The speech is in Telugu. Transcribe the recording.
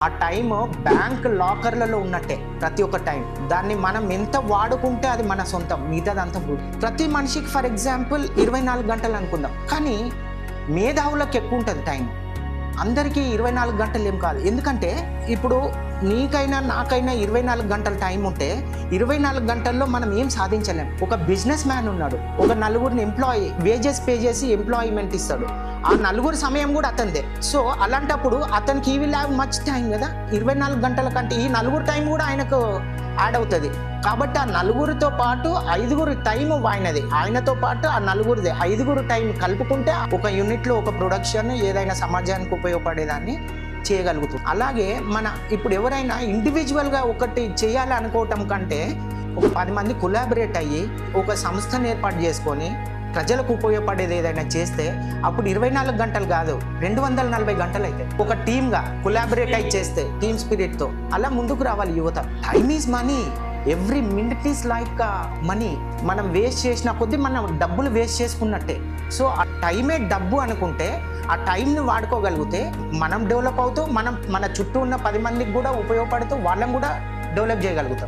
ఆ టైం బ్యాంక్ లాకర్లలో ఉన్నట్టే ప్రతి ఒక్క టైం. దాన్ని మనం ఎంత వాడుకుంటే అది మన సొంతం, మిగతాదంతా ప్రతి మనిషికి ఫర్ ఎగ్జాంపుల్ 24 గంటలు అనుకుందాం, కానీ మేధావులకు ఎక్కువ ఉంటుంది టైం. అందరికీ 24 గంటలు ఏం కాదు. ఎందుకంటే ఇప్పుడు నీకైనా నాకైనా 24 గంటల టైం ఉంటే 24 గంటల్లో మనం ఏం సాధించలేం. ఒక బిజినెస్ మ్యాన్ ఉన్నాడు, ఒక నలుగురిని వేజెస్ పే చేసి ఎంప్లాయ్మెంట్ ఇస్తాడు. ఆ నలుగురు సమయం కూడా అతనిదే. సో అలాంటప్పుడు అతనికి ఈ విల్ హ్యావ్ మచ్ టైం కదా. 24 గంటల కంటే ఈ నలుగురు టైం కూడా ఆయనకు యాడ్ అవుతుంది. కాబట్టి ఆ నలుగురితో పాటు 5గురు టైం ఆయనది, ఆయనతో పాటు ఆ నలుగురిదే 5గురు టైం కలుపుకుంటే ఒక యూనిట్లో ఒక ప్రొడక్షన్ ఏదైనా సమాజానికి ఉపయోగపడేదాన్ని చేయగలుగుతుంది. అలాగే మన ఇప్పుడు ఎవరైనా ఇండివిజువల్గా ఒకటి చేయాలనుకోవటం కంటే ఒక 10 మంది కొలాబరేట్ అయ్యి ఒక సంస్థను ఏర్పాటు చేసుకొని ప్రజలకు ఉపయోగపడేది ఏదైనా చేస్తే అప్పుడు 24 గంటలు కాదు, 240 గంటలు అయితే ఒక టీమ్గా కొలాబరేట్ అయ్యి చేస్తే టీమ్ స్పిరిట్తో అలా ముందుకు రావాలి యువత. Time is money, every minute is like money. మనం వేస్ట్ చేసిన కొద్దీ మనం డబ్బులు వేస్ట్ చేసుకున్నట్టే. సో ఆ టైమే డబ్బు అనుకుంటే ఆ టైంని వాడుకోగలిగితే మనం డెవలప్ అవుతూ మన చుట్టూ ఉన్న 10 మందికి కూడా ఉపయోగపడుతూ వాళ్ళని కూడా డెవలప్ చేయగలుగుతాం.